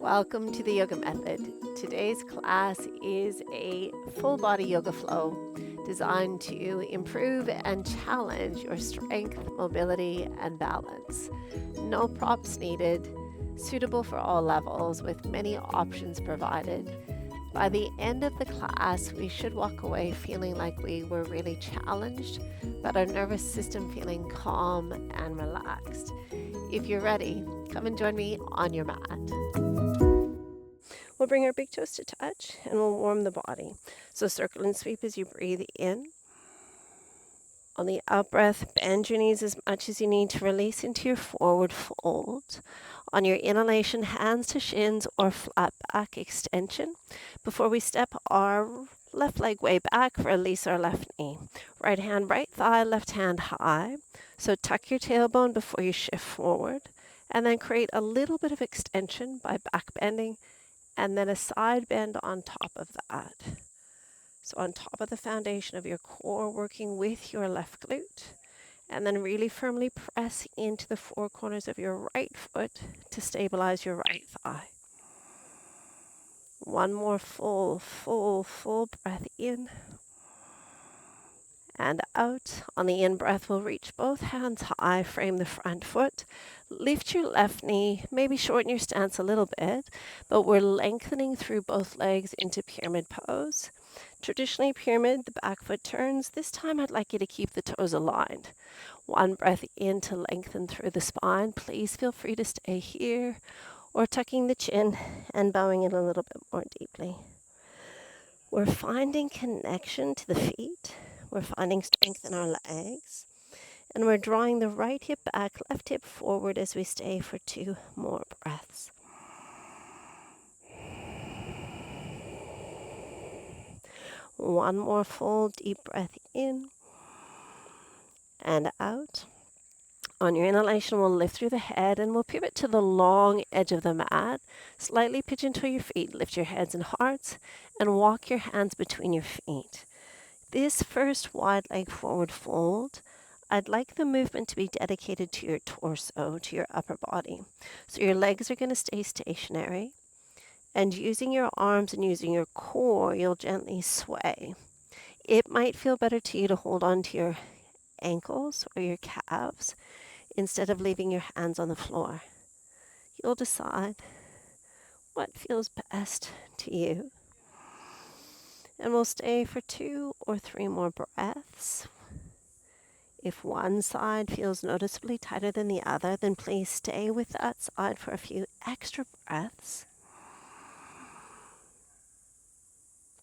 Welcome to the Yoga Method. Today's class is a full body yoga flow designed to improve and challenge your strength, mobility, and balance. No props needed, suitable for all levels with many options provided. By the end of the class, we should walk away feeling like we were really challenged, but our nervous system feeling calm and relaxed. If you're ready, come and join me on your mat. We'll bring our big toes to touch and we'll warm the body. So circle and sweep as you breathe in. On the out breath, bend your knees as much as you need to release into your forward fold. On your inhalation, hands to shins or flat back extension. Before we step our left leg way back, release our left knee. Right hand, right thigh, left hand high. So tuck your tailbone before you shift forward. And then create a little bit of extension by back bending and then a side bend on top of that. So on top of the foundation of your core, working with your left glute, and then really firmly press into the four corners of your right foot to stabilize your right thigh. One more full breath in and out. On the in breath, we'll reach both hands high, frame the front foot, lift your left knee, maybe shorten your stance a little bit, but we're lengthening through both legs into pyramid pose. Traditionally pyramid, the back foot turns. This time I'd like you to keep the toes aligned. One breath in to lengthen through the spine. Please feel free to stay here or tucking the chin and bowing in a little bit more deeply. We're finding connection to the feet. We're finding strength in our legs. And we're drawing the right hip back, left hip forward as we stay for 2 more breaths. One more full deep breath in and out. On your inhalation, we'll lift through the head and we'll pivot to the long edge of the mat. Slightly pigeon toe your feet, lift your heads and hearts, and walk your hands between your feet. This first wide leg forward fold, I'd like the movement to be dedicated to your torso, to your upper body. So your legs are going to stay stationary. And using your arms and using your core, you'll gently sway. It might feel better to you to hold on to your ankles or your calves instead of leaving your hands on the floor. You'll decide what feels best to you. And we'll stay for 2 or 3 more breaths. If one side feels noticeably tighter than the other, then please stay with that side for a few extra breaths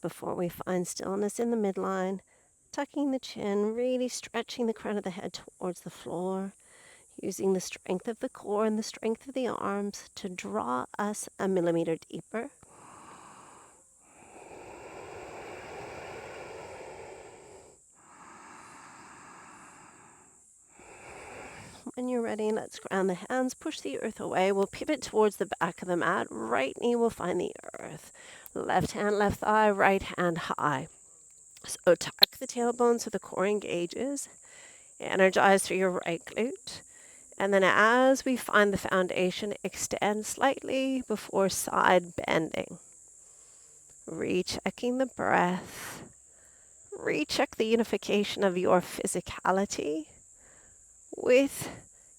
before we find stillness in the midline, tucking the chin, really stretching the crown of the head towards the floor, using the strength of the core and the strength of the arms to draw us a millimeter deeper. When you're ready, let's ground the hands, push the earth away. We'll pivot towards the back of the mat. Right knee will find the earth. Left hand, left thigh, right hand high. So tuck the tailbone so the core engages. Energize through your right glute. And then as we find the foundation, extend slightly before side bending. Rechecking the breath. Recheck the unification of your physicality with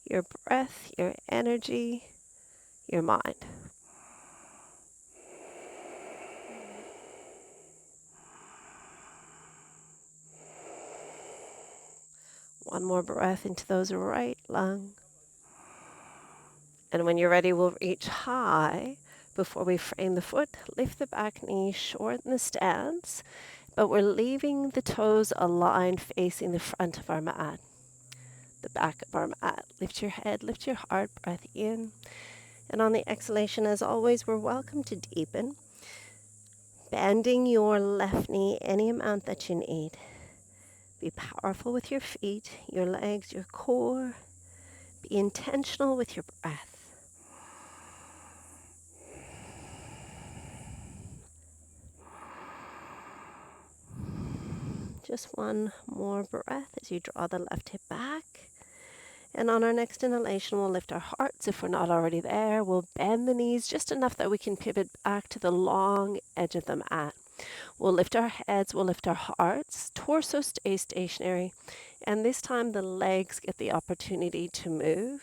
your breath, your energy, your mind. One more breath into those right lung. And when you're ready, we'll reach high before we frame the foot. Lift the back knee, shorten the stance, but we're leaving the toes aligned facing the front of our mat. The back of our mat. Lift your head, lift your heart, breath in. And on the exhalation, as always, we're welcome to deepen. Bending your left knee any amount that you need. Be powerful with your feet, your legs, your core. Be intentional with your breath. Just one more breath as you draw the left hip back. And on our next inhalation, we'll lift our hearts. If we're not already there, we'll bend the knees just enough that we can pivot back to the long edge of the mat. We'll lift our heads, we'll lift our hearts, torso stays stationary, and this time the legs get the opportunity to move.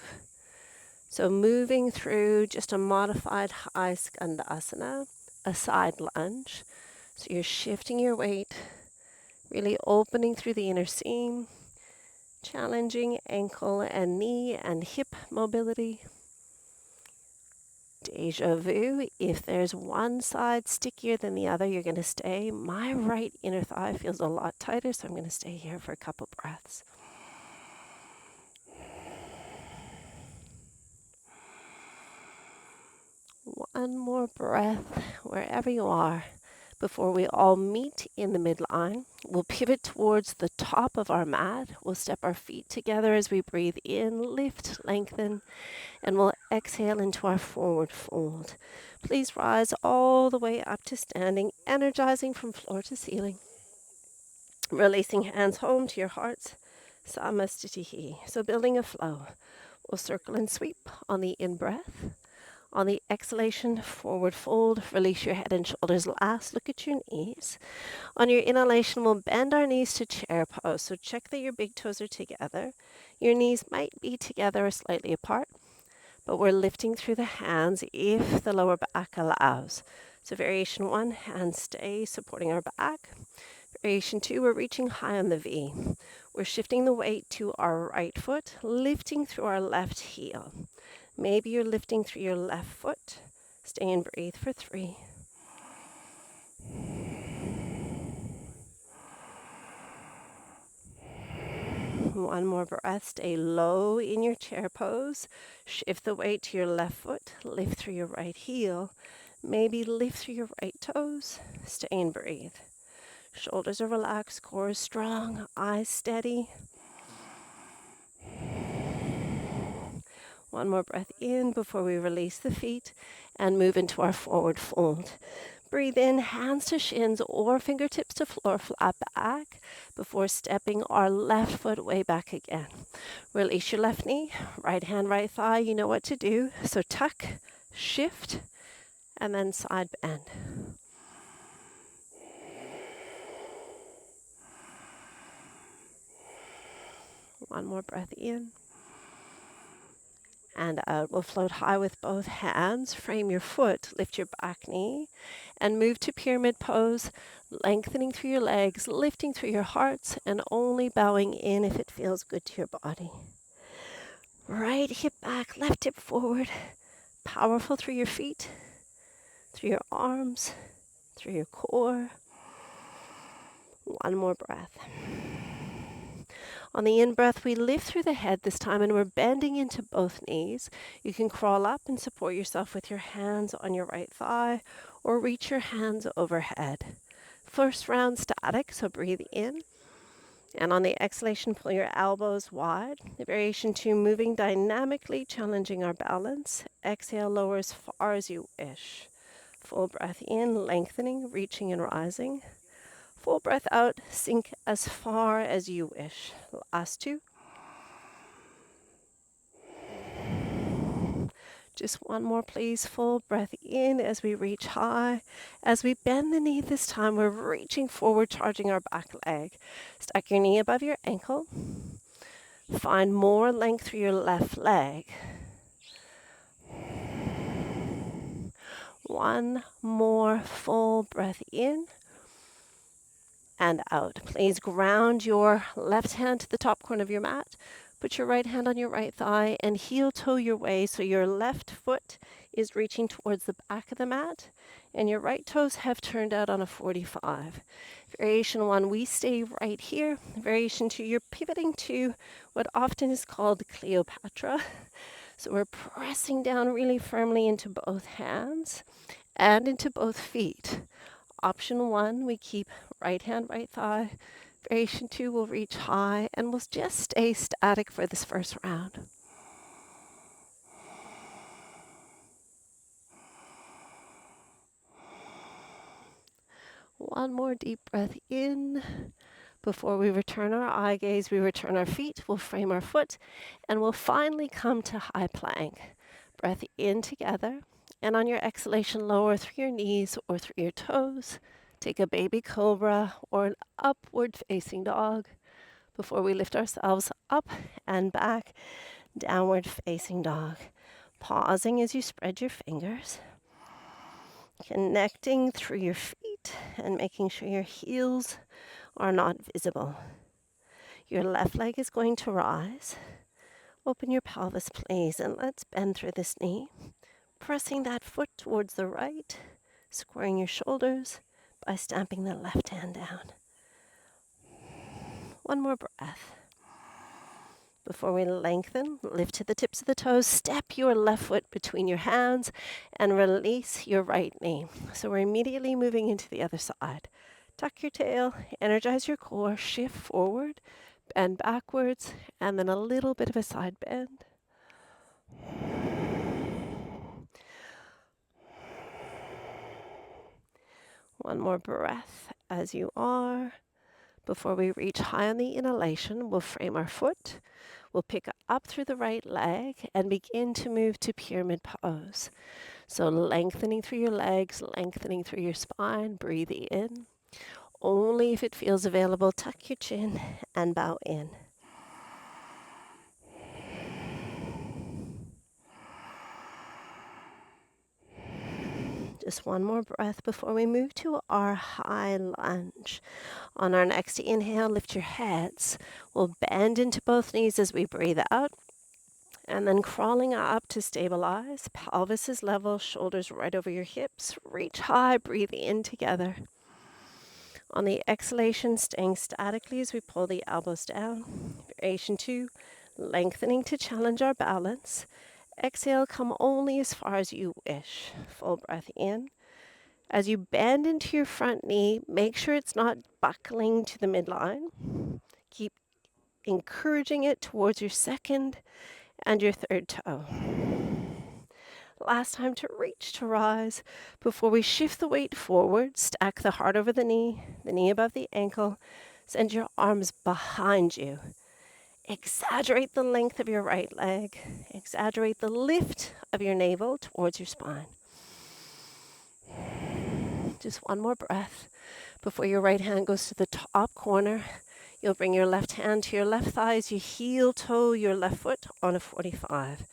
So moving through just a modified high skandasana, a side lunge. So you're shifting your weight, really opening through the inner seam, challenging ankle and knee and hip mobility. Deja vu, if there's one side stickier than the other, you're going to stay. My right inner thigh feels a lot tighter, so I'm going to stay here for a couple breaths. One more breath wherever you are before we all meet in the midline. We'll pivot towards the top of our mat. We'll step our feet together as we breathe in, lift, lengthen, and we'll exhale into our forward fold. Please rise all the way up to standing, energizing from floor to ceiling. Releasing hands home to your hearts. Samastitihi. So building a flow. We'll circle and sweep on the in-breath. On the exhalation, forward fold. Release your head and shoulders last. Look at your knees. On your inhalation, we'll bend our knees to chair pose. So check that your big toes are together. Your knees might be together or slightly apart, but we're lifting through the hands if the lower back allows. So variation 1, hands stay supporting our back. Variation 2, we're reaching high on the V. We're shifting the weight to our right foot, lifting through our left heel. Maybe you're lifting through your left foot. Stay and breathe for 3. One more breath. Stay low in your chair pose. Shift the weight to your left foot. Lift through your right heel. Maybe lift through your right toes. Stay and breathe. Shoulders are relaxed, core is strong, eyes steady. One more breath in before we release the feet and move into our forward fold. Breathe in, hands to shins or fingertips to floor, flat back before stepping our left foot way back again. Release your left knee, right hand, right thigh. You know what to do. So tuck, shift, and then side bend. One more breath in. And out. We'll float high with both hands. Frame your foot, lift your back knee, and move to pyramid pose, lengthening through your legs, lifting through your hearts, and only bowing in if it feels good to your body. Right hip back, left hip forward. Powerful through your feet, through your arms, through your core. One more breath. On the in-breath, we lift through the head this time, and we're bending into both knees. You can crawl up and support yourself with your hands on your right thigh, or reach your hands overhead. First round static, so breathe in. And on the exhalation, pull your elbows wide. The variation 2, moving dynamically, challenging our balance. Exhale, lower as far as you wish. Full breath in, lengthening, reaching and rising. Full breath out, sink as far as you wish. Last 2. Just one more, please. Full breath in as we reach high. As we bend the knee this time, we're reaching forward, charging our back leg. Stack your knee above your ankle. Find more length through your left leg. One more full breath in and out. Please ground your left hand to the top corner of your mat. Put your right hand on your right thigh and heel toe your way so your left foot is reaching towards the back of the mat and your right toes have turned out on a 45. Variation 1, we stay right here. Variation 2, you're pivoting to what often is called Cleopatra. So we're pressing down really firmly into both hands and into both feet. Option 1, we keep right hand, right thigh. Variation 2, we'll reach high and we'll just stay static for this first round. One more deep breath in. Before we return our eye gaze, we return our feet, we'll frame our foot, and we'll finally come to high plank. Breath in together, and on your exhalation, lower through your knees or through your toes. Take a baby cobra or an upward facing dog before we lift ourselves up and back, downward facing dog. Pausing as you spread your fingers, connecting through your feet and making sure your heels are not visible. Your left leg is going to rise. Open your pelvis, please, and let's bend through this knee. Pressing that foot towards the right, squaring your shoulders by stamping the left hand down. One more breath. Before we lengthen, lift to the tips of the toes, step your left foot between your hands, and release your right knee. So we're immediately moving into the other side. Tuck your tail, energize your core, shift forward, bend backwards, and then a little bit of a side bend. One more breath as you are. Before we reach high on the inhalation, we'll frame our foot. We'll pick up through the right leg and begin to move to pyramid pose. So lengthening through your legs, lengthening through your spine, breathe in. Only if it feels available, tuck your chin and bow in. Just one more breath before we move to our high lunge. On our next inhale, lift your heads. We'll bend into both knees as we breathe out. And then crawling up to stabilize. Pelvis is level, shoulders right over your hips. Reach high, breathe in together. On the exhalation, staying statically as we pull the elbows down. Variation 2, lengthening to challenge our balance. Exhale, come only as far as you wish. Full breath in. As you bend into your front knee, make sure it's not buckling to the midline. Keep encouraging it towards your second and your third toe. Last time to reach to rise. Before we shift the weight forward, stack the heart over the knee above the ankle. Send your arms behind you. Exaggerate the length of your right leg. Exaggerate the lift of your navel towards your spine. Just one more breath. Before your right hand goes to the top corner, you'll bring your left hand to your left thigh as you heel toe your left foot on a 45.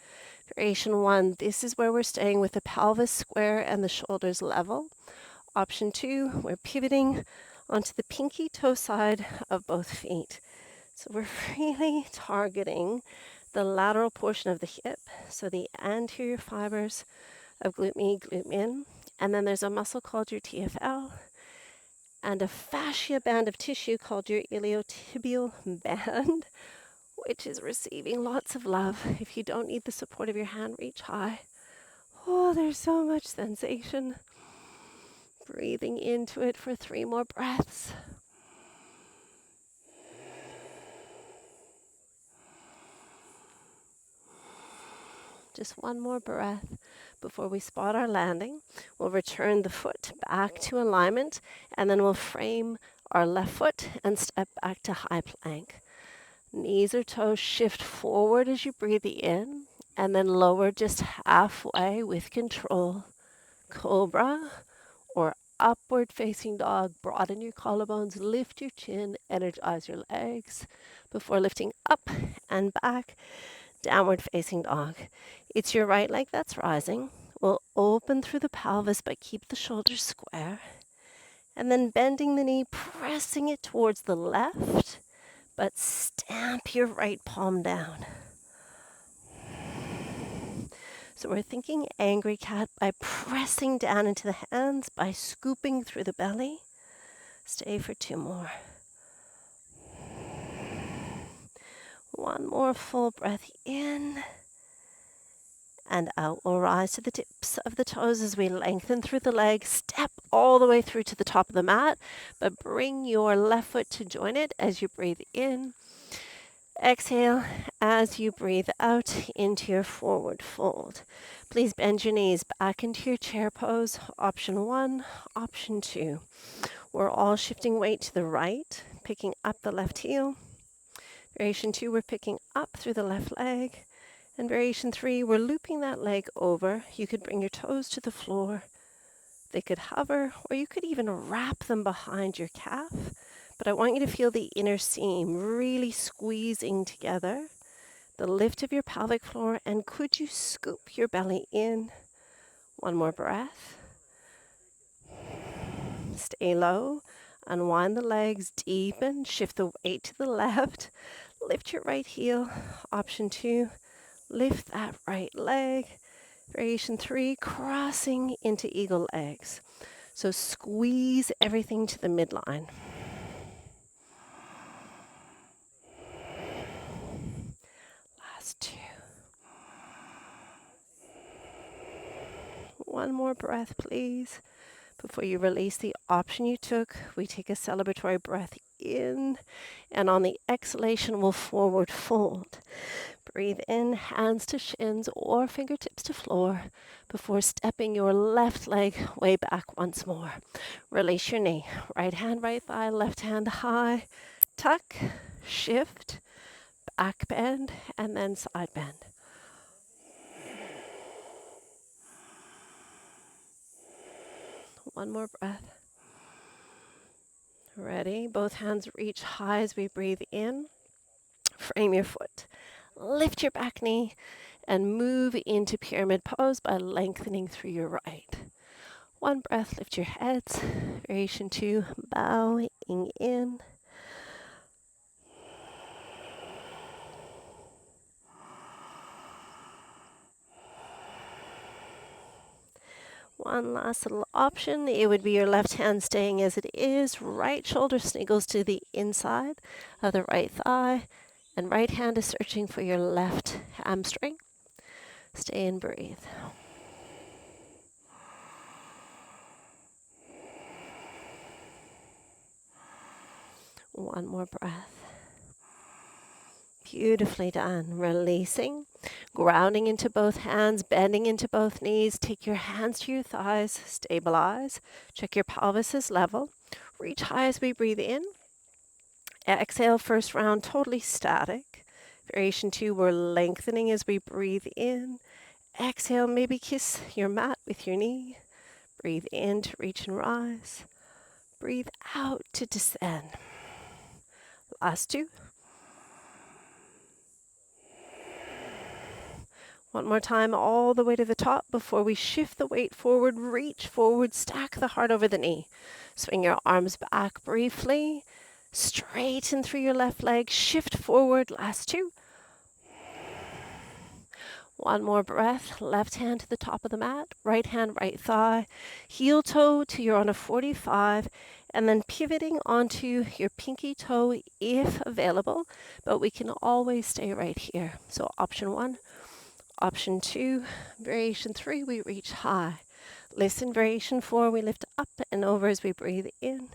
Variation 1, this is where we're staying with the pelvis square and the shoulders level. Option 2, we're pivoting onto the pinky toe side of both feet. So we're really targeting the lateral portion of the hip, so the anterior fibers of glute med, glute min, and then there's a muscle called your TFL, and a fascia band of tissue called your iliotibial band, which is receiving lots of love. If you don't need the support of your hand, reach high. Oh, there's so much sensation. Breathing into it for 3 more breaths. Just one more breath before we spot our landing. We'll return the foot back to alignment, and then we'll frame our left foot and step back to high plank. Knees or toes shift forward as you breathe in, and then lower just halfway with control. Cobra or upward facing dog. Broaden your collarbones, lift your chin, energize your legs before lifting up and back. Downward facing dog. It's your right leg that's rising. We'll open through the pelvis, but keep the shoulders square. And then bending the knee, pressing it towards the left, but stamp your right palm down. So we're thinking angry cat by pressing down into the hands, by scooping through the belly. Stay for 2 more. One more full breath in. And out. We'll rise to the tips of the toes as we lengthen through the legs. Step all the way through to the top of the mat, but bring your left foot to join it as you breathe in. Exhale as you breathe out into your forward fold. Please bend your knees back into your chair pose. Option 1, option 2. We're all shifting weight to the right. picking up the left heel. Variation 2, we're picking up through the left leg. And variation 3, we're looping that leg over. You could bring your toes to the floor. They could hover, or you could even wrap them behind your calf. But I want you to feel the inner seam really squeezing together, the lift of your pelvic floor, and could you scoop your belly in? One more breath. Stay low. Unwind the legs, deepen, shift the weight to the left. Lift your right heel. Option 2, lift that right leg. Variation 3, crossing into eagle legs. So squeeze everything to the midline. Last 2. One more breath, please. Before you release the option you took, we take a celebratory breath in, and on the exhalation, we'll forward fold. Breathe in, hands to shins or fingertips to floor before stepping your left leg way back once more. Release your knee. Right hand, right thigh, left hand high. Tuck, shift, back bend, and then side bend. One more breath. Ready? Both hands reach high as we breathe in. Frame your foot. Lift your back knee and move into pyramid pose by lengthening through your right. One breath, lift your heads. Variation 2, bowing in. One last little option. It would be your left hand staying as it is. Right shoulder sniggles to the inside of the right thigh. And right hand is searching for your left hamstring. Stay and breathe. One more breath. Beautifully done. Releasing, grounding into both hands, bending into both knees. Take your hands to your thighs, stabilize. Check your pelvis is level. Reach high as we breathe in. Exhale, first round, totally static. Variation 2, we're lengthening as we breathe in. Exhale, maybe kiss your mat with your knee. Breathe in to reach and rise. Breathe out to descend. Last 2. One more time, all the way to the top before we shift the weight forward. Reach forward, stack the heart over the knee. Swing your arms back briefly. Straighten through your left leg. Shift forward. Last 2. One more breath. Left hand to the top of the mat. Right hand, right thigh. Heel toe to you're on a 45. And then pivoting onto your pinky toe if available. But we can always stay right here. So option 1. Option 2, variation 3, we reach high. Listen, variation 4, we lift up and over as we breathe in.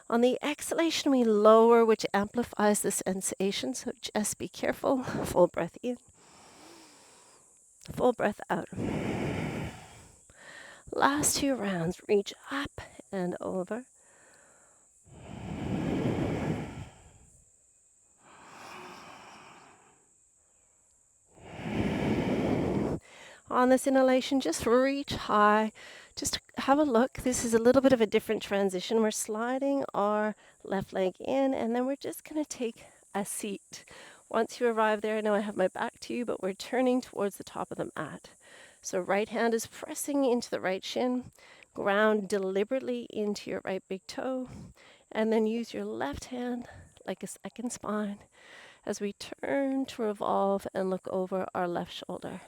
On the exhalation, we lower, which amplifies the sensation, so just be careful. Full breath in. Full breath out. Last 2 rounds, reach up and over. On this inhalation, just reach high. Just have a look. This is a little bit of a different transition. We're sliding our left leg in, and then we're just going to take a seat. Once you arrive there, I know I have my back to you, but we're turning towards the top of the mat. So right hand is pressing into the right shin. Ground deliberately into your right big toe. And then use your left hand like a second spine as we turn to revolve and look over our left shoulder.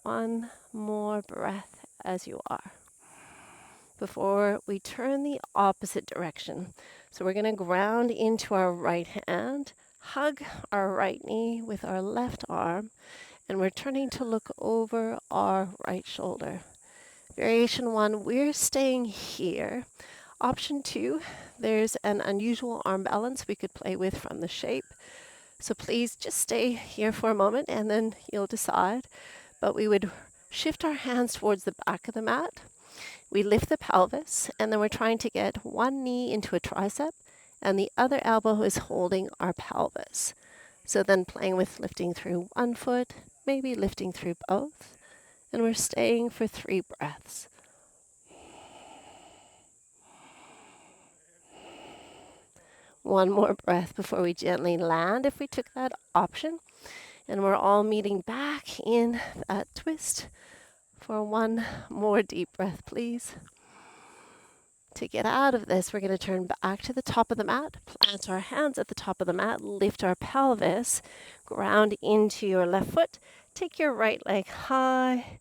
One more breath as you are before we turn the opposite direction. So we're going to ground into our right hand, hug our right knee with our left arm, and we're turning to look over our right shoulder. Variation 1, we're staying here. Option 2, there's an unusual arm balance we could play with from the shape. So please just stay here for a moment and then you'll decide. But we would Shift our hands towards the back of the mat. We lift the pelvis, and then we're trying to get one knee into a tricep, and the other elbow is holding our pelvis. So then playing with lifting through one foot, maybe lifting through both, and we're staying for 3 breaths. One more breath before we gently land if we took that option. And we're all meeting back in that twist for one more deep breath, please. To get out of this, we're going to turn back to the top of the mat, plant our hands at the top of the mat, lift our pelvis, ground into your left foot, take your right leg high.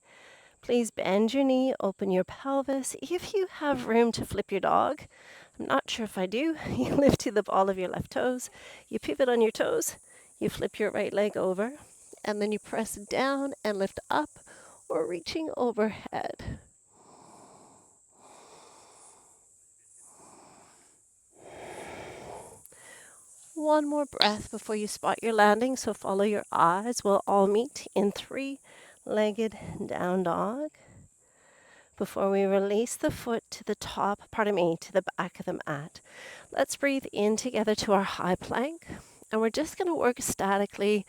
Please bend your knee, open your pelvis. If you have room to flip your dog, I'm not sure if I do, you lift to the ball of your left toes, you pivot on your toes, you flip your right leg over, and then you press down and lift up or reaching overhead. One more breath before you spot your landing, so follow your eyes. We'll all meet in 3-legged down dog. Before we release the foot to the top, to the back of the mat. Let's breathe in together to our high plank. And we're just going to work statically,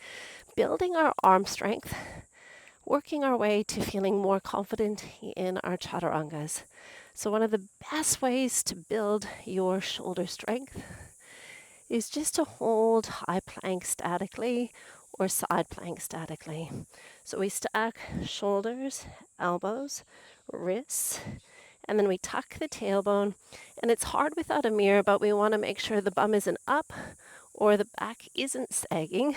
building our arm strength, working our way to feeling more confident in our chaturangas. So one of the best ways to build your shoulder strength is just to hold high plank statically or side plank statically. So we stack shoulders, elbows, wrists, and then we tuck the tailbone. And it's hard without a mirror, but we want to make sure the bum isn't up or the back isn't sagging.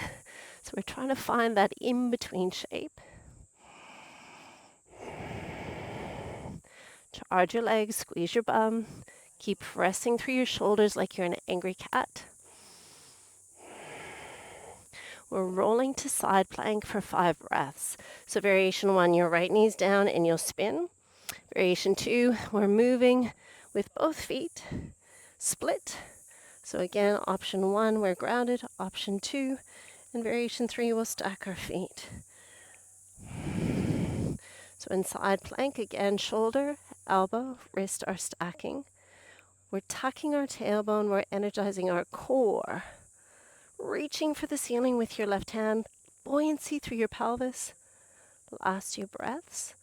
So we're trying to find that in-between shape. Charge your legs, squeeze your bum. Keep pressing through your shoulders like you're an angry cat. We're rolling to side plank for 5 breaths. So variation 1, your right knee's down and you'll spin. Variation 2, we're moving with both feet, split. So again, option 1, we're grounded. Option 2, and variation 3, we'll stack our feet. So in side plank, again, shoulder, elbow, wrist are stacking. We're tucking our tailbone, we're energizing our core. Reaching for the ceiling with your left hand, buoyancy through your pelvis. Last 2 breaths.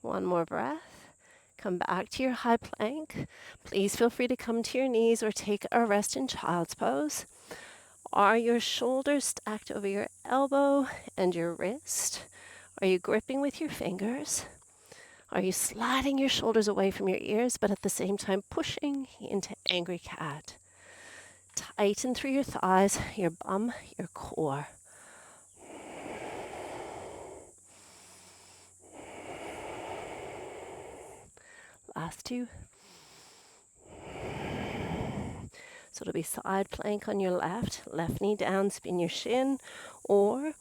One more breath. Come back to your high plank. Please feel free to come to your knees or take a rest in child's pose. Are your shoulders stacked over your elbow and your wrist? Are you gripping with your fingers? Are you sliding your shoulders away from your ears, but at the same time pushing into angry cat? Tighten through your thighs, your bum, your core. Last 2. So it'll be side plank on your left knee down, spin your shin, or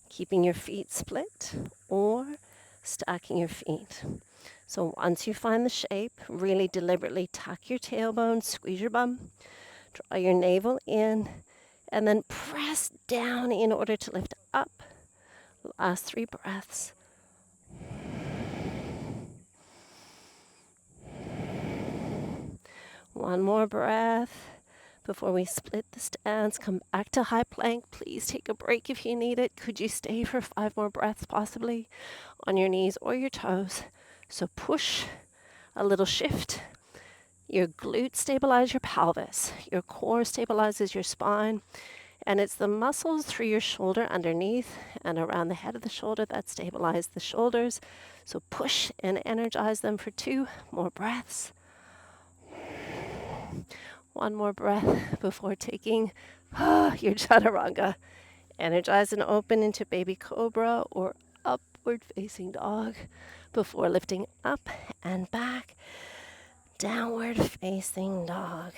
keeping your feet split, or stacking your feet. So once you find the shape, really deliberately tuck your tailbone, squeeze your bum, draw your navel in, and then press down in order to lift up. Last 3 breaths. One more breath before we split the stance. Come back to high plank. Please take a break if you need it. Could you stay for 5 more breaths possibly on your knees or your toes? So push, a little shift. Your glutes stabilize your pelvis. Your core stabilizes your spine. And it's the muscles through your shoulder underneath and around the head of the shoulder that stabilize the shoulders. So push and energize them for 2 more breaths. One more breath before taking your chaturanga. Energize and open into baby cobra or upward facing dog before lifting up and back. Downward facing dog.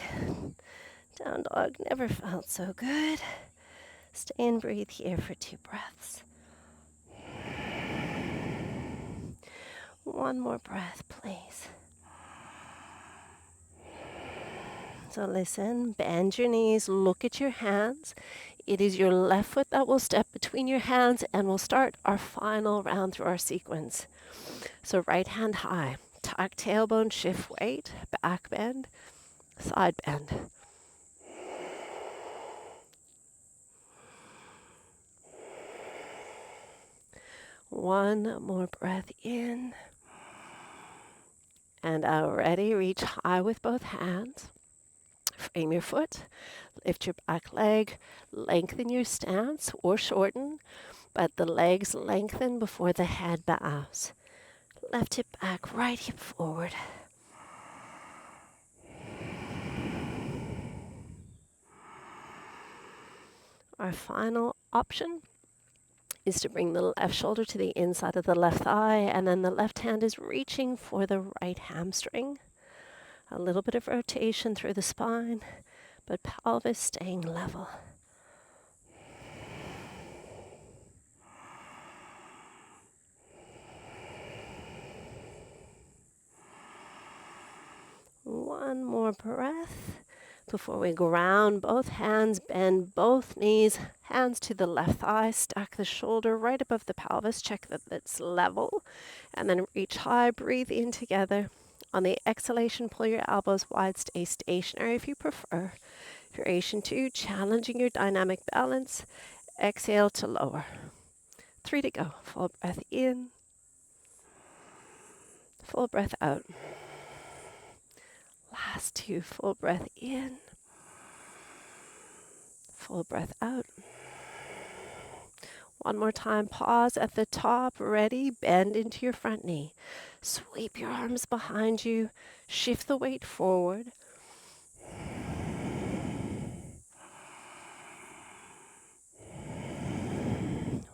Down dog never felt so good. Stay and breathe here for 2 breaths. One more breath, please. So listen, bend your knees, look at your hands. It is your left foot that will step between your hands, and we'll start our final round through our sequence. So right hand high, tuck tailbone, shift weight, back bend, side bend. One more breath in. And out. Ready, reach high with both hands. Frame your foot, lift your back leg, lengthen your stance or shorten, but the legs lengthen before the head bows. Left hip back, right hip forward. Our final option is to bring the left shoulder to the inside of the left thigh, and then the left hand is reaching for the right hamstring. A little bit of rotation through the spine, but pelvis staying level. One more breath before we ground both hands, bend both knees, hands to the left thigh, stack the shoulder right above the pelvis, check that it's level, and then reach high, breathe in together. On the exhalation, pull your elbows wide, stay stationary if you prefer. Variation 2, challenging your dynamic balance. Exhale to lower. 3 to go. Full breath in, full breath out. Last 2, full breath in, full breath out. One more time, pause at the top, ready, bend into your front knee. Sweep your arms behind you, shift the weight forward.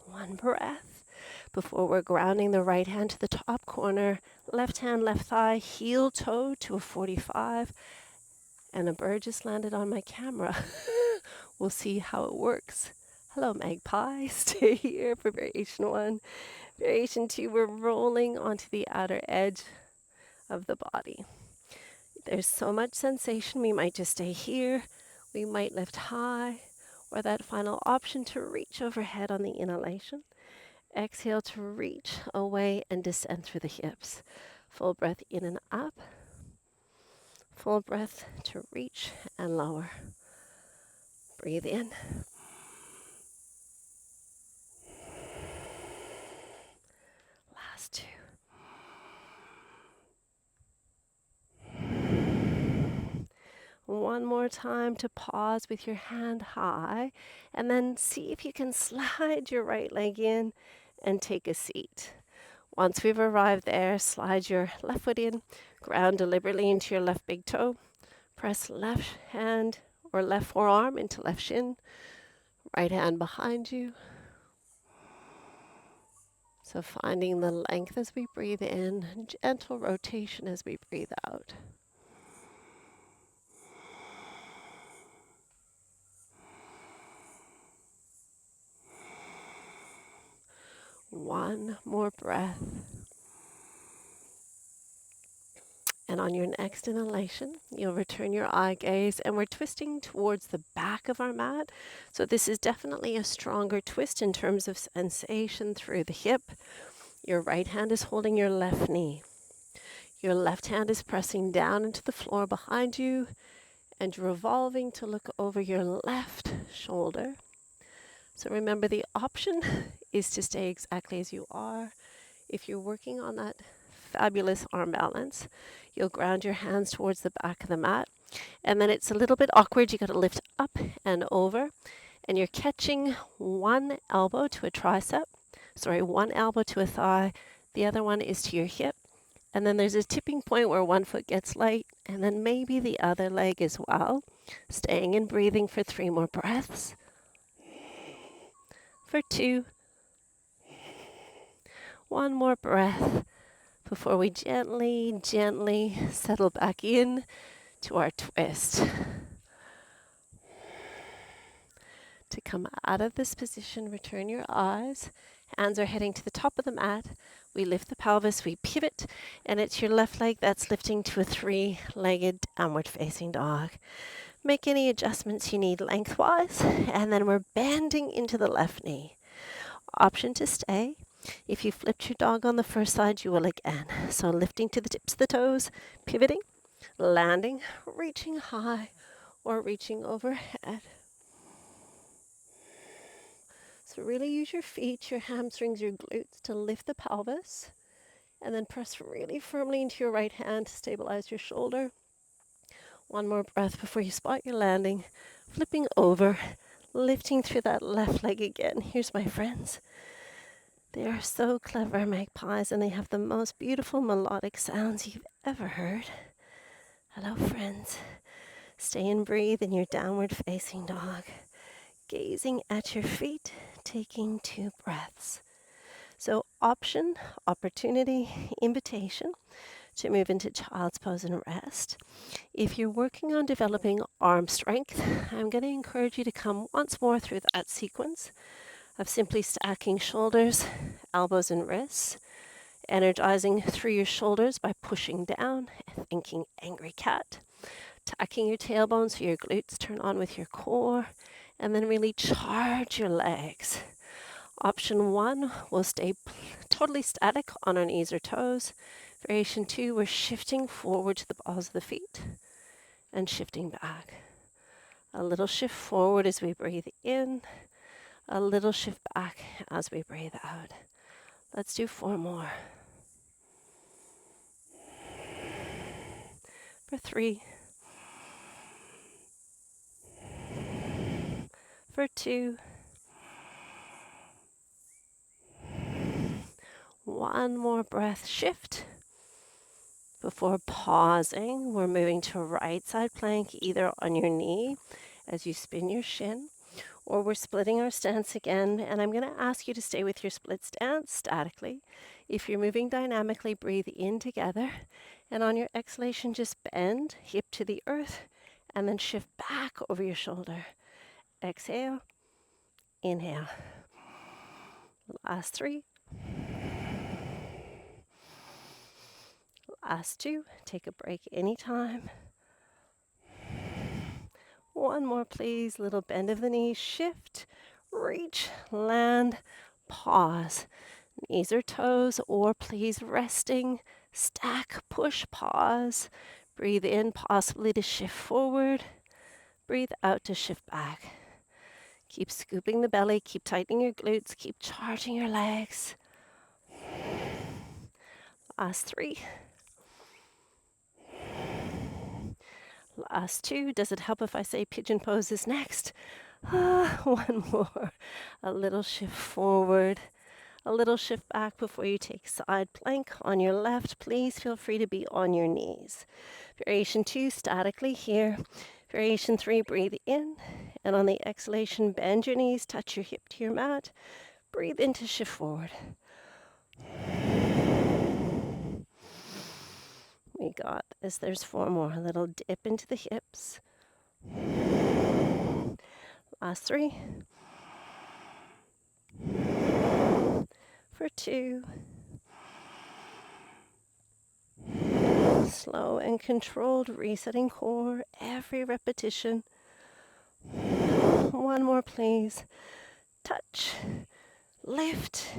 One breath before we're grounding the right hand to the top corner, left hand, left thigh, heel toe to a 45. And a bird just landed on my camera. We'll see how it works. Hello, magpie. Stay here for variation 1. Variation 2, we're rolling onto the outer edge of the body. There's so much sensation, we might just stay here. We might lift high, or that final option to reach overhead on the inhalation. Exhale to reach away and descend through the hips. Full breath in and up. Full breath to reach and lower. Breathe in. Last 2. One more time to pause with your hand high, and then see if you can slide your right leg in and take a seat. Once we've arrived there, slide your left foot in, ground deliberately into your left big toe, press left hand or left forearm into left shin, right hand behind you. So finding the length as we breathe in, gentle rotation as we breathe out. One more breath. And on your next inhalation, you'll return your eye gaze, and we're twisting towards the back of our mat. So this is definitely a stronger twist in terms of sensation through the hip. Your right hand is holding your left knee. Your left hand is pressing down into the floor behind you, and you're revolving to look over your left shoulder. So remember, the option is to stay exactly as you are. If you're working on that fabulous arm balance, you'll ground your hands towards the back of the mat. And then it's a little bit awkward. You got to lift up and over. And you're catching one elbow to a tricep. One elbow to a thigh. The other one is to your hip. And then there's a tipping point where one foot gets light. And then maybe the other leg as well. Staying and breathing for 3 more breaths. For 2. One more breath before we gently, gently settle back in to our twist. To come out of this position, return your eyes, Hands are heading to the top of the mat. We lift the pelvis, we pivot, and it's your left leg that's lifting to a three-legged downward facing dog. Make any adjustments you need lengthwise, and then we're bending into the left knee. Option to stay. If you flipped your dog on the first side, you will again. So lifting to the tips of the toes, pivoting, landing, reaching high, or reaching overhead. So really use your feet, your hamstrings, your glutes to lift the pelvis, and then press really firmly into your right hand to stabilize your shoulder. One more breath before you spot your landing, flipping over, lifting through that left leg again. Here's my friends. They are so clever, magpies, and they have the most beautiful melodic sounds you've ever heard. Hello, friends. Stay and breathe in your downward facing dog, gazing at your feet, taking 2 breaths. So option, opportunity, invitation to move into child's pose and rest. If you're working on developing arm strength, I'm going to encourage you to come once more through that sequence of simply stacking shoulders, elbows, and wrists, energizing through your shoulders by pushing down and thinking angry cat, tucking your tailbone so your glutes turn on with your core, and then really charge your legs. Option 1 will stay totally static on our knees or toes. Variation 2, we're shifting forward to the balls of the feet and shifting back. A little shift forward as we breathe in, a little shift back as we breathe out. Let's do 4 more. For 3. For 2. 1 more breath shift. Before pausing, we're moving to a right side plank, either on your knee as you spin your shin, or we're splitting our stance again. And I'm going to ask you to stay with your split stance statically. If you're moving dynamically, breathe in together. And on your exhalation, just bend, hip to the earth, and then shift back over your shoulder. Exhale, inhale. Last 3. Last 2. Take a break anytime. 1 more, please. Little bend of the knees. Shift, reach, land, pause. Knees or toes, or please resting. Stack, push, pause. Breathe in, possibly to shift forward. Breathe out to shift back. Keep scooping the belly. Keep tightening your glutes. Keep charging your legs. Last 3. Last 2. Does it help if I say pigeon pose is next? 1 more. A little shift forward. A little shift back before you take side plank on your left. Please feel free to be on your knees. Variation 2, statically here. Variation 3, breathe in. And on the exhalation, bend your knees, touch your hip to your mat. Breathe in to shift forward. We got this. There's 4 more. A little dip into the hips. Last 3. For 2. Slow and controlled, resetting core every repetition. 1 more, please. Touch, lift,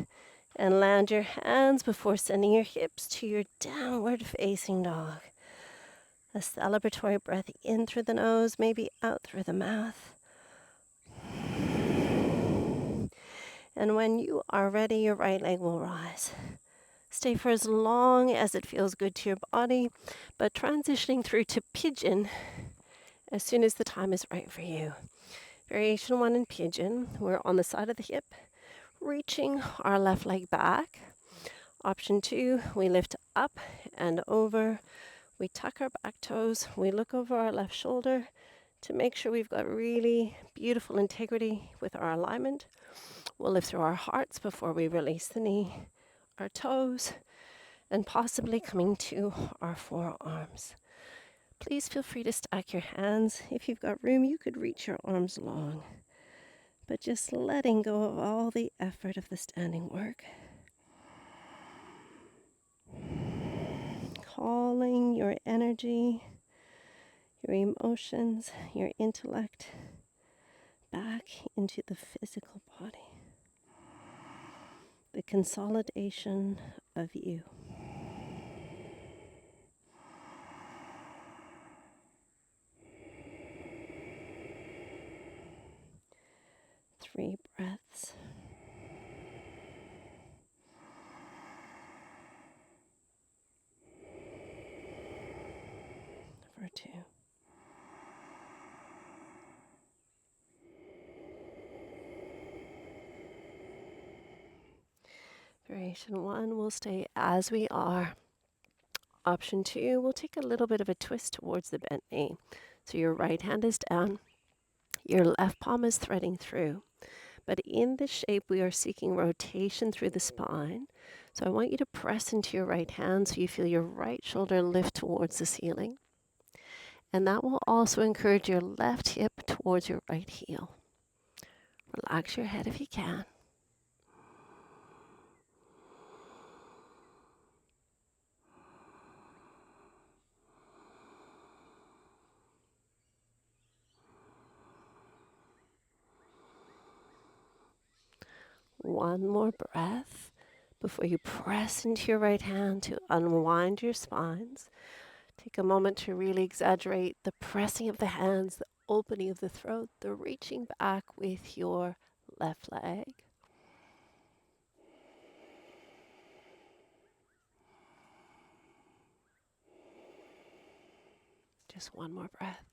and land your hands before sending your hips to your downward facing dog. A celebratory breath in through the nose, maybe out through the mouth. And when you are ready, your right leg will rise. Stay for as long as it feels good to your body, but transitioning through to pigeon as soon as the time is right for you. Variation 1 in pigeon, we're on the side of the hip, reaching our left leg back. Option 2, we lift up and over. We tuck our back toes. We look over our left shoulder to make sure we've got really beautiful integrity with our alignment. We'll lift through our hearts before we release the knee, our toes, and possibly coming to our forearms. Please feel free to stack your hands. If you've got room, you could reach your arms long. but just letting go of all the effort of the standing work. Calling your energy, your emotions, your intellect back into the physical body. The consolidation of you. 3 breaths. For 2. Variation 1, we'll stay as we are. Option 2, we'll take a little bit of a twist towards the bent knee. So your right hand is down, your left palm is threading through. But in this shape, we are seeking rotation through the spine. So I want you to press into your right hand so you feel your right shoulder lift towards the ceiling. And that will also encourage your left hip towards your right heel. Relax your head if you can. One more breath before you press into your right hand to unwind your spines. Take a moment to really exaggerate the pressing of the hands, the opening of the throat, the reaching back with your left leg. Just one more breath.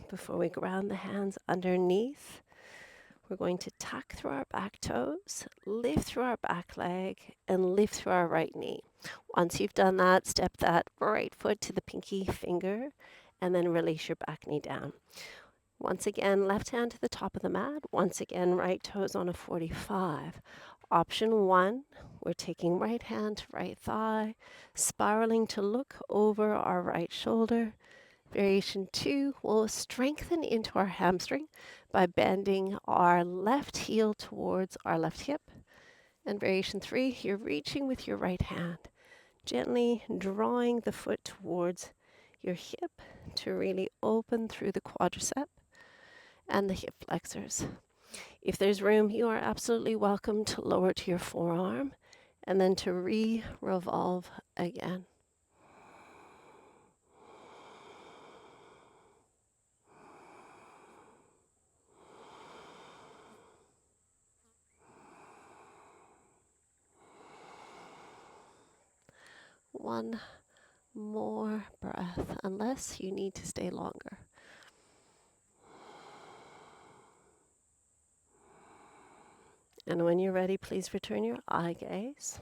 Before we ground the hands underneath, we're going to tuck through our back toes, lift through our back leg, and lift through our right knee. Once you've done that, step that right foot to the pinky finger, and then release your back knee down. Once again, left hand to the top of the mat. Once again, right toes on a 45. Option 1, we're taking right hand to right thigh, spiraling to look over our right shoulder. Variation 2, we'll strengthen into our hamstring by bending our left heel towards our left hip. And variation 3, you're reaching with your right hand, gently drawing the foot towards your hip to really open through the quadricep and the hip flexors. If there's room, you are absolutely welcome to lower to your forearm and then to re-revolve again. One more breath, unless you need to stay longer. And when you're ready, please return your eye gaze.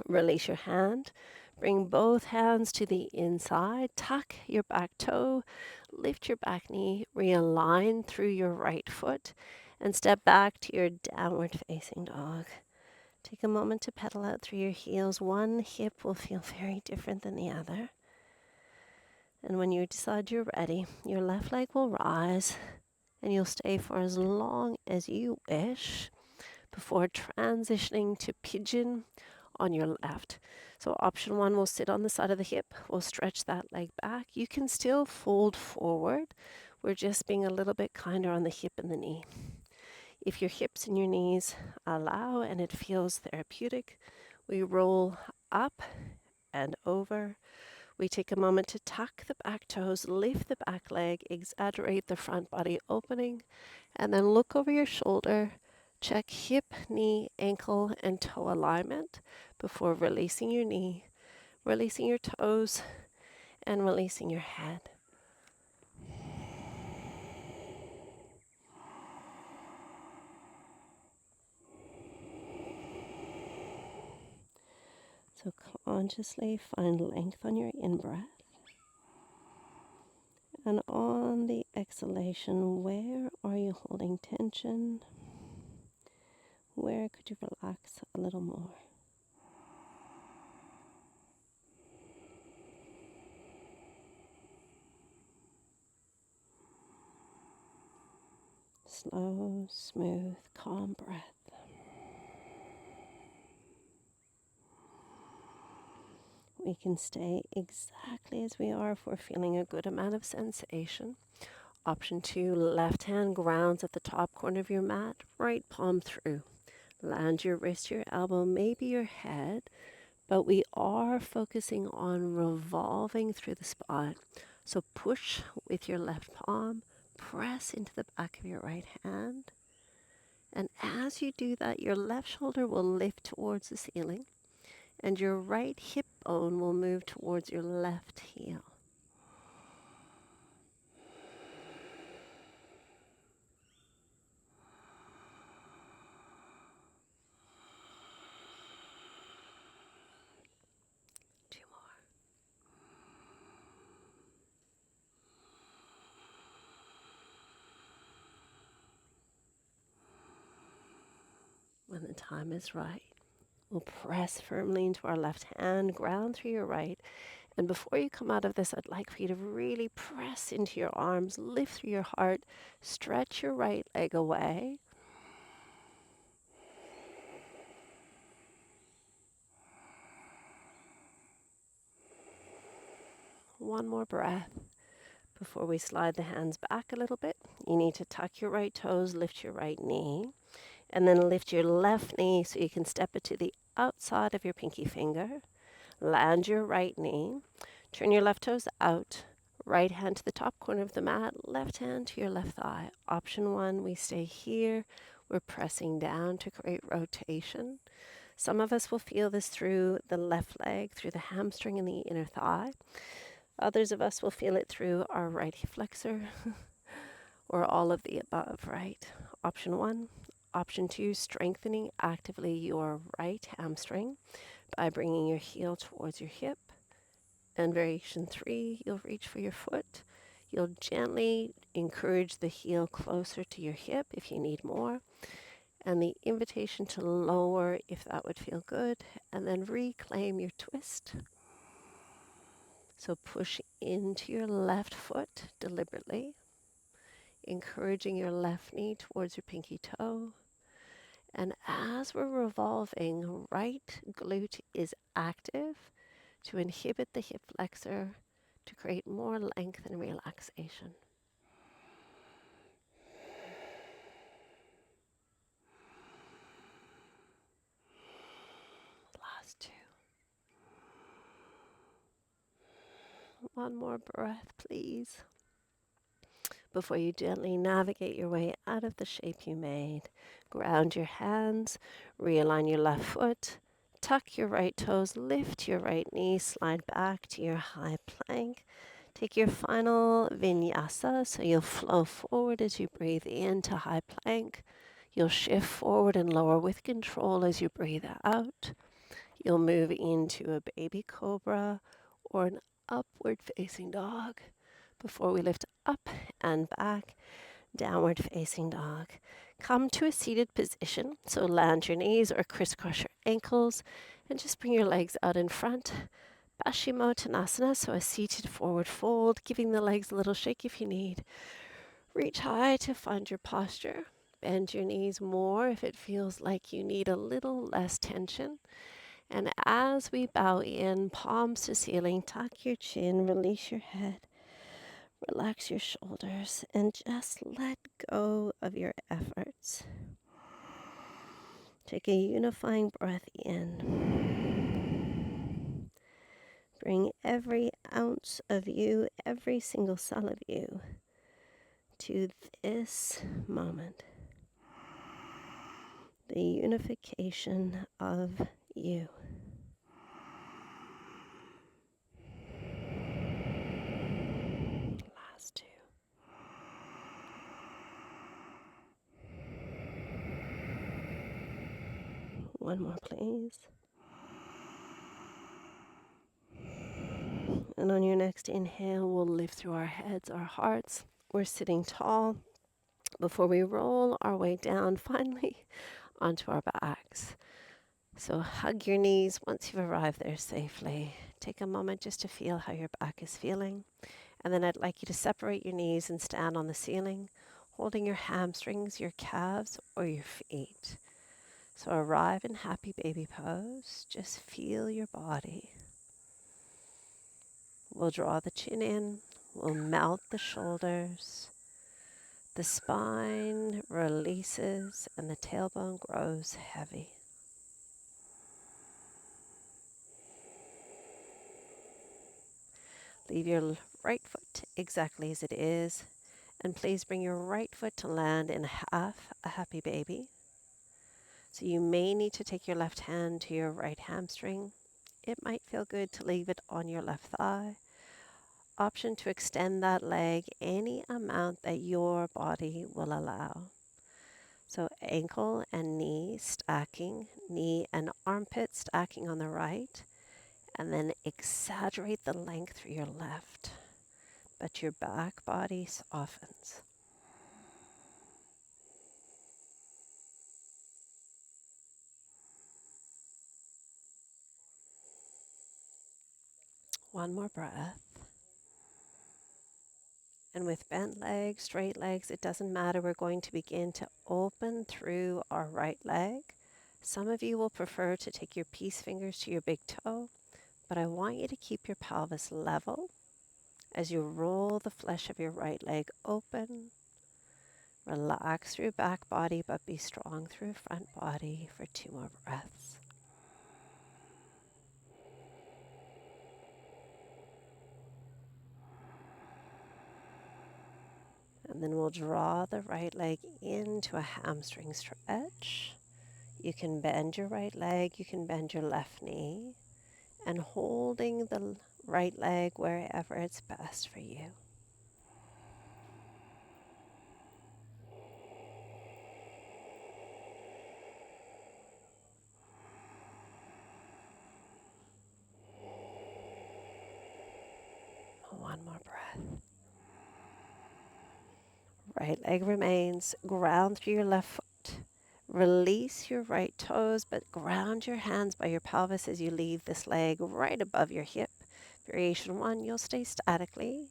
Release your hand. Bring both hands to the inside. Tuck your back toe. Lift your back knee. Realign through your right foot. And step back to your downward facing dog. Take a moment to pedal out through your heels. One hip will feel very different than the other. And when you decide you're ready, your left leg will rise. And you'll stay for as long as you wish before transitioning to pigeon on your left. So option 1 will sit on the side of the hip. We'll stretch that leg back. You can still fold forward. We're just being a little bit kinder on the hip and the knee. If your hips and your knees allow and it feels therapeutic, we roll up and over. We take a moment to tuck the back toes, lift the back leg, exaggerate the front body opening, and then look over your shoulder. Check hip, knee, ankle, and toe alignment before releasing your knee, releasing your toes, and releasing your head. So consciously find length on your in-breath. And on the exhalation, where are you holding tension? Where could you relax a little more? Slow, smooth, calm breath. We can stay exactly as we are if we're feeling a good amount of sensation. Option 2, left hand grounds at the top corner of your mat, right palm through. Land your wrist, your elbow, maybe your head, but we are focusing on revolving through the spine. So push with your left palm, press into the back of your right hand. And as you do that, your left shoulder will lift towards the ceiling and your right hip bone will move towards your left heel. Two more. When the time is right, we'll press firmly into our left hand, ground through your right. And before you come out of this, I'd like for you to really press into your arms, lift through your heart, stretch your right leg away. One more breath before we slide the hands back a little bit. You need to tuck your right toes, lift your right knee, and then lift your left knee so you can step it to the outside of your pinky finger. Land your right knee, turn your left toes out, right hand to the top corner of the mat, left hand to your left thigh. Option 1, we stay here. We're pressing down to create rotation. Some of us will feel this through the left leg, through the hamstring and the inner thigh. Others of us will feel it through our right hip flexor or all of the above, right? Option 1. Option 2, strengthening actively your right hamstring by bringing your heel towards your hip. And variation 3, you'll reach for your foot. You'll gently encourage the heel closer to your hip if you need more. And the invitation to lower if that would feel good. And then reclaim your twist. So push into your left foot deliberately, encouraging your left knee towards your pinky toe. And as we're revolving, right glute is active to inhibit the hip flexor to create more length and relaxation. Last two. One more breath, please. Before you gently navigate your way out of the shape you made, ground your hands, realign your left foot, tuck your right toes, lift your right knee, slide back to your high plank. Take your final vinyasa, so you'll flow forward as you breathe into high plank. You'll shift forward and lower with control as you breathe out. You'll move into a baby cobra or an upward facing dog before we lift up and back, downward facing dog. Come to a seated position, so land your knees or crisscross your ankles and just bring your legs out in front. Paschimottanasana, so a seated forward fold, giving the legs a little shake if you need. Reach high to find your posture. Bend your knees more if it feels like you need a little less tension. And as we bow in, palms to ceiling, tuck your chin, release your head, relax your shoulders, and just let go of your efforts. Take a unifying breath in. Bring every ounce of you, every single cell of you, to this moment. The unification of you. Last two. One more, please. And on your next inhale, we'll lift through our heads, our hearts. We're sitting tall before we roll our way down finally onto our backs. So hug your knees once you've arrived there safely. Take a moment just to feel how your back is feeling. And then I'd like you to separate your knees and stand on the ceiling. holding your hamstrings, your calves, or your feet. So arrive in happy baby pose. Just feel your body. We'll draw the chin in. We'll melt the shoulders. The spine releases and the tailbone grows heavy. Leave your right foot exactly as it is. And please bring your right foot to land in half a happy baby. So you may need to take your left hand to your right hamstring. It might feel good to leave it on your left thigh. Option to extend that leg any amount that your body will allow. So ankle and knee stacking, knee and armpit stacking on the right, and then exaggerate the length through your left, but your back body softens. One more breath. And with bent legs, straight legs, it doesn't matter. We're going to begin to open through our right leg. Some of you will prefer to take your peace fingers to your big toe, but I want you to keep your pelvis level as you roll the flesh of your right leg open. Relax through back body, but be strong through front body for 2 more breaths. And then we'll draw the right leg into a hamstring stretch. You can bend your right leg, you can bend your left knee, and holding the right leg wherever it's best for you. One more breath. Right leg remains. Ground through your left foot. Release your right toes, but ground your hands by your pelvis as you leave this leg right above your hip. Variation 1, you'll stay statically.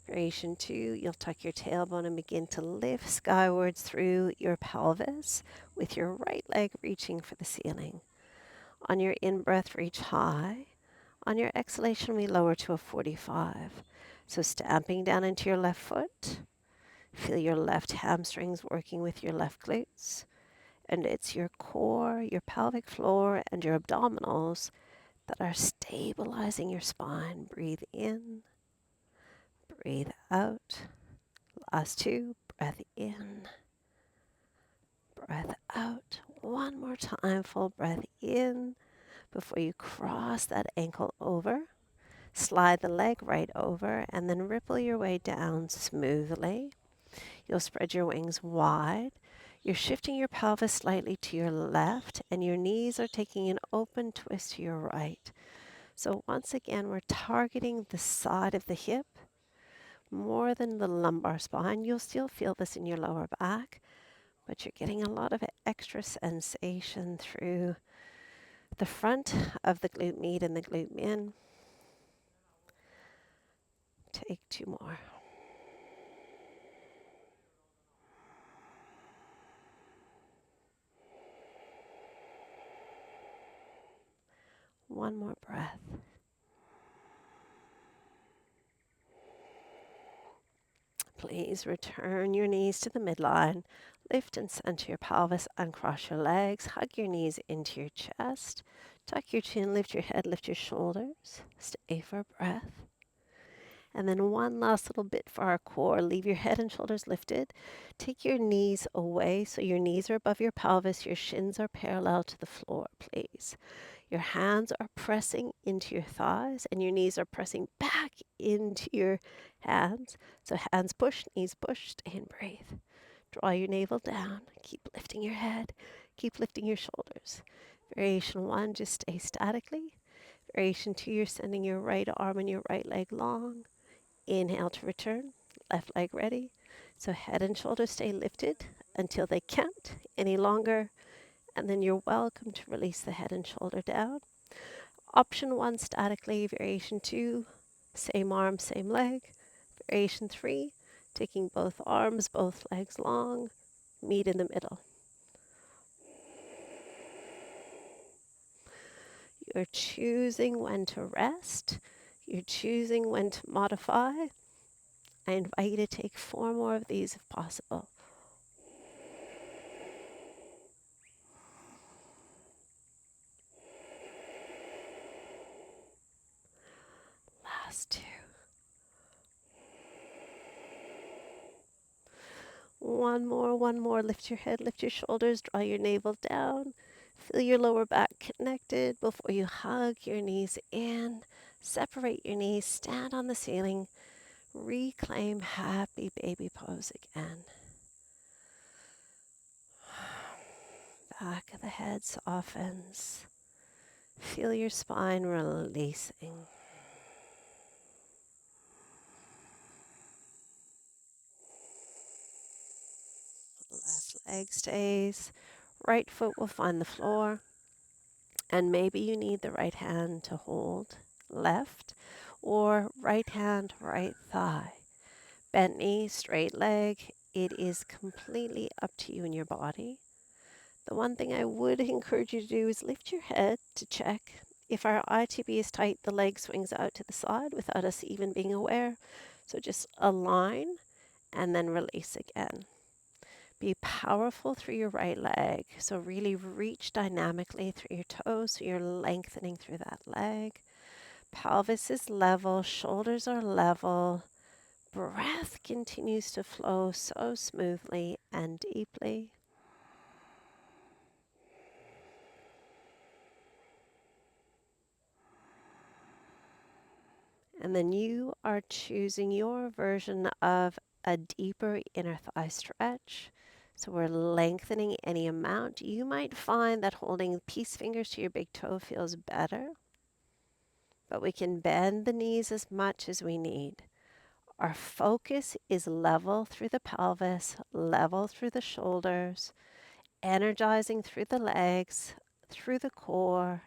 Variation 2, you'll tuck your tailbone and begin to lift skywards through your pelvis with your right leg reaching for the ceiling. On your in-breath, reach high. On your exhalation, we lower to a 45. So stamping down into your left foot. Feel your left hamstrings working with your left glutes. And it's your core, your pelvic floor, and your abdominals that are stabilizing your spine. Breathe in, breathe out. Last 2, breath in, breath out. One more time, full breath in before you cross that ankle over. Slide the leg right over and then ripple your way down smoothly. You'll spread your wings wide. You're shifting your pelvis slightly to your left and your knees are taking an open twist to your right. So once again, we're targeting the side of the hip more than the lumbar spine. You'll still feel this in your lower back, but you're getting a lot of extra sensation through the front of the glute med and the glute min. Take 2 more. One more breath. Please return your knees to the midline. Lift and center your pelvis, uncross your legs, hug your knees into your chest. Tuck your chin, lift your head, lift your shoulders. Stay for a breath. And then one last little bit for our core. Leave your head and shoulders lifted. Take your knees away so your knees are above your pelvis. Your shins are parallel to the floor, please. Your hands are pressing into your thighs and your knees are pressing back into your hands. So hands push, knees push, stay and breathe. Draw your navel down. Keep lifting your head. Keep lifting your shoulders. Variation 1, just stay statically. Variation 2, you're sending your right arm and your right leg long. Inhale to return. Left leg ready. So head and shoulders stay lifted until they can't any longer. And then you're welcome to release the head and shoulder down. Option 1, statically. Variation 2, same arm, same leg. Variation 3, Taking both arms, both legs long, meet in the middle. You're choosing when to rest. You're choosing when to modify. I invite you to take 4 more of these if possible. Last 2. One more, one more. Lift your head, lift your shoulders, draw your navel down. Feel your lower back connected before you hug your knees in. Separate your knees, stand on the ceiling. Reclaim happy baby pose again. Back of the head softens. Feel your spine releasing. Left leg stays. Right foot will find the floor. And maybe you need the right hand to hold left, or right hand, right thigh. Bent knee, straight leg. It is completely up to you and your body. The one thing I would encourage you to do is lift your head to check. If our ITB is tight, the leg swings out to the side without us even being aware. So just align and then release again. Be powerful through your right leg. So really reach dynamically through your toes. So you're lengthening through that leg. Pelvis is level, shoulders are level. Breath continues to flow so smoothly and deeply. And then you are choosing your version of a deeper inner thigh stretch. So we're lengthening any amount. You might find that holding peace fingers to your big toe feels better, but we can bend the knees as much as we need. Our focus is level through the pelvis, level through the shoulders, energizing through the legs, through the core,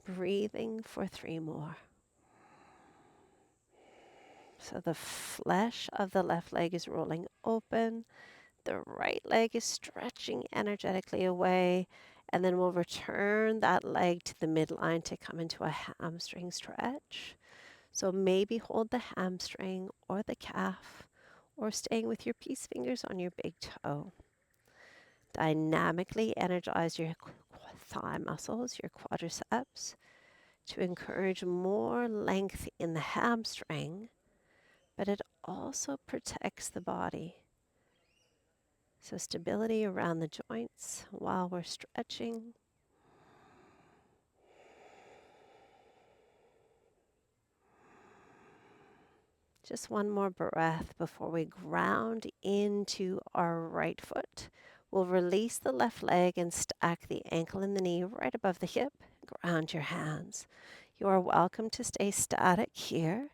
breathing for 3 more. So the flesh of the left leg is rolling open. The right leg is stretching energetically away. And then we'll return that leg to the midline to come into a hamstring stretch. So maybe hold the hamstring or the calf, or staying with your peace fingers on your big toe. Dynamically energize your thigh muscles, your quadriceps, to encourage more length in the hamstring, but it also protects the body. So stability around the joints while we're stretching. Just one more breath before we ground into our right foot. We'll release the left leg and stack the ankle and the knee right above the hip. Ground your hands. You are welcome to stay static here.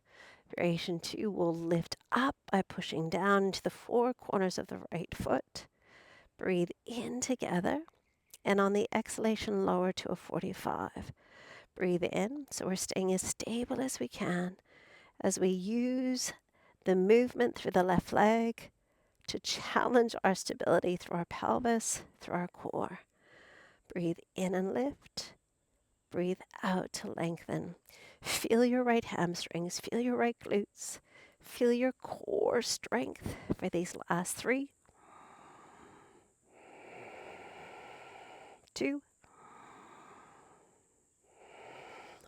Variation 2 will lift up by pushing down into the 4 corners of the right foot. Breathe in together, and on the exhalation, lower to a 45. Breathe in, so we're staying as stable as we can as we use the movement through the left leg to challenge our stability through our pelvis, through our core. Breathe in and lift. Breathe out to lengthen. Feel your right hamstrings, feel your right glutes, feel your core strength for these last 3, 2,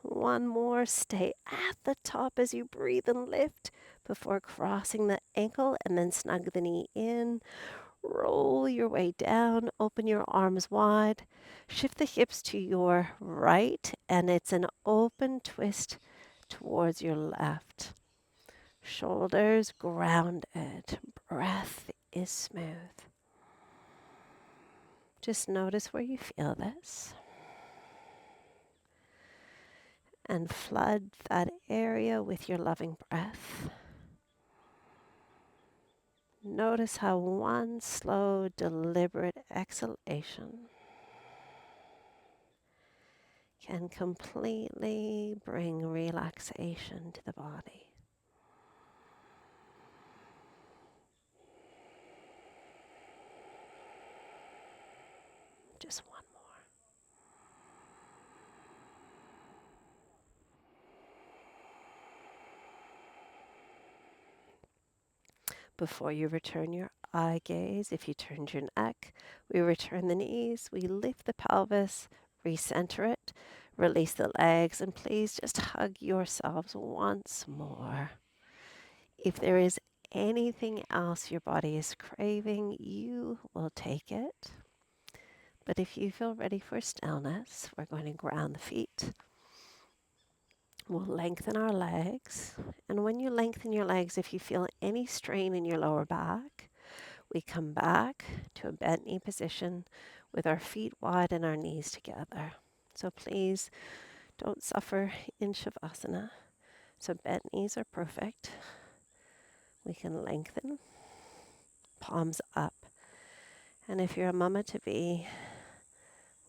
1 more. Stay at the top as you breathe and lift before crossing the ankle, and then snug the knee in. Roll your way down, open your arms wide, shift the hips to your right, and it's an open twist towards your left. Shoulders grounded, breath is smooth. Just notice where you feel this. And flood that area with your loving breath. Notice how one slow, deliberate exhalation can completely bring relaxation to the body. Just one more. Before you return your eye gaze, if you turned your neck, we return the knees, we lift the pelvis, recenter it, release the legs, and please just hug yourselves once more. If there is anything else your body is craving, you will take it. But if you feel ready for stillness, we're going to ground the feet. We'll lengthen our legs. And when you lengthen your legs, if you feel any strain in your lower back, we come back to a bent knee position with our feet wide and our knees together. So please don't suffer in Shavasana. So bent knees are perfect. We can lengthen, palms up. And if you're a mama to be,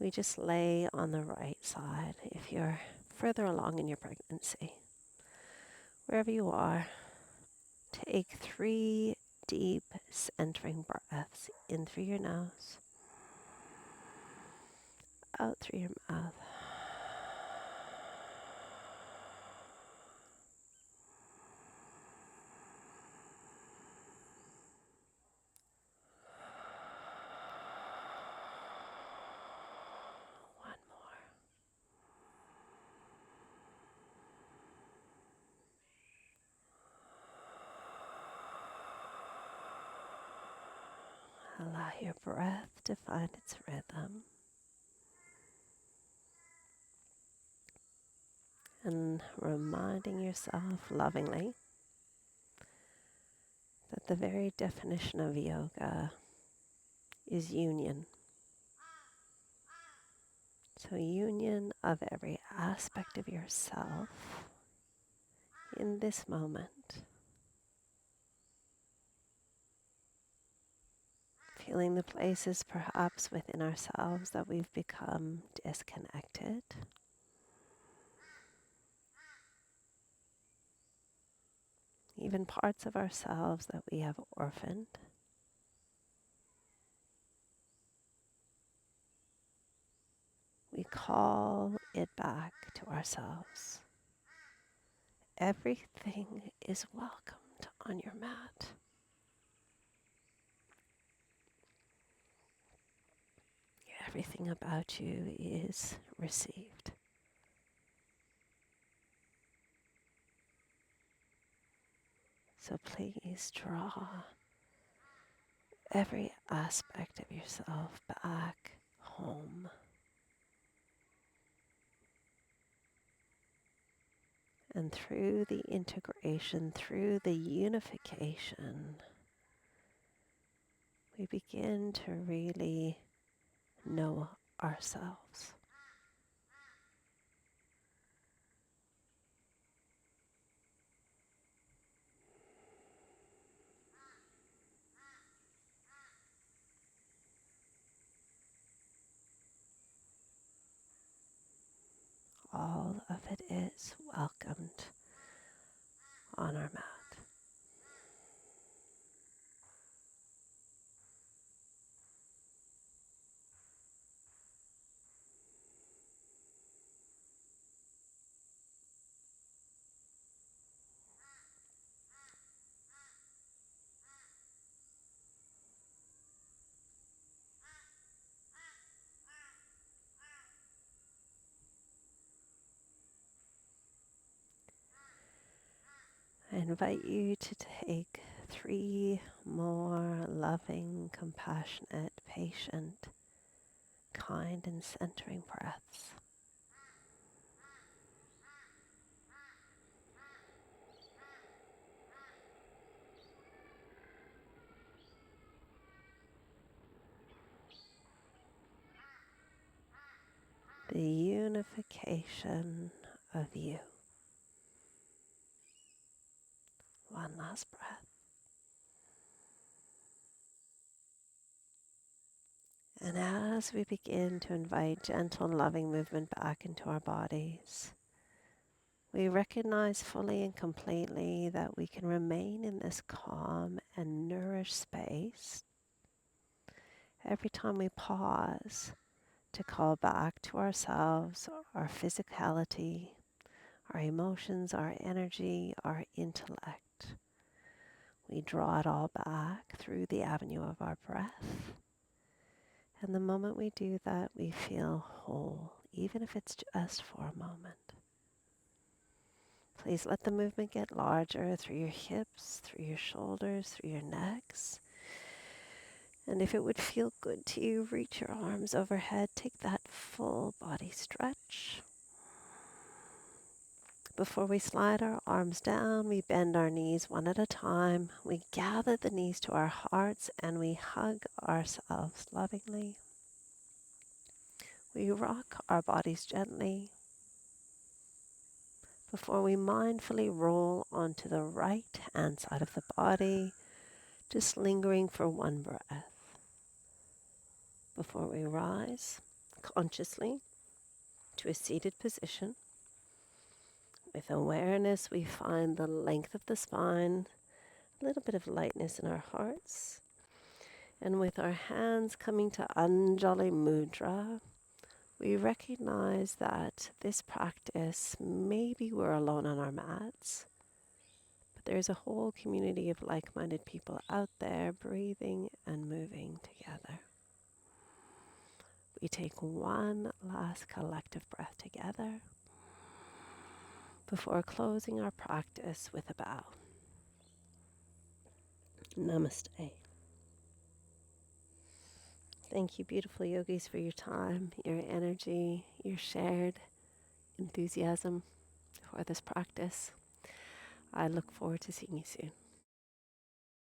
we just lay on the right side if you're further along in your pregnancy. Wherever you are, take 3 deep centering breaths in through your nose, out through your mouth. One more. Allow your breath to find its rhythm. And reminding yourself lovingly that the very definition of yoga is union. So union of every aspect of yourself in this moment. Feeling the places perhaps within ourselves that we've become disconnected. Even parts of ourselves that we have orphaned. We call it back to ourselves. Everything is welcomed on your mat. Everything about you is received. So please draw every aspect of yourself back home. And through the integration, through the unification, we begin to really know ourselves. All of it is welcomed on our mat. I invite you to take 3 more loving, compassionate, patient, kind, and centering breaths. The unification of you. One last breath. And as we begin to invite gentle and loving movement back into our bodies, we recognize fully and completely that we can remain in this calm and nourished space every time we pause to call back to ourselves, our physicality, our emotions, our energy, our intellect. We draw it all back through the avenue of our breath. And the moment we do that, we feel whole, even if it's just for a moment. Please let the movement get larger through your hips, through your shoulders, through your necks. And if it would feel good to you, reach your arms overhead. Take that full body stretch. Before we slide our arms down, we bend our knees one at a time. We gather the knees to our hearts and we hug ourselves lovingly. We rock our bodies gently before we mindfully roll onto the right hand side of the body, just lingering for one breath. Before we rise consciously to a seated position, with awareness, we find the length of the spine, a little bit of lightness in our hearts. And with our hands coming to Anjali Mudra, we recognize that this practice, maybe we're alone on our mats, but there's a whole community of like-minded people out there breathing and moving together. We take one last collective breath together before closing our practice with a bow. Namaste. Thank you, beautiful yogis, for your time, your energy, your shared enthusiasm for this practice. I look forward to seeing you soon.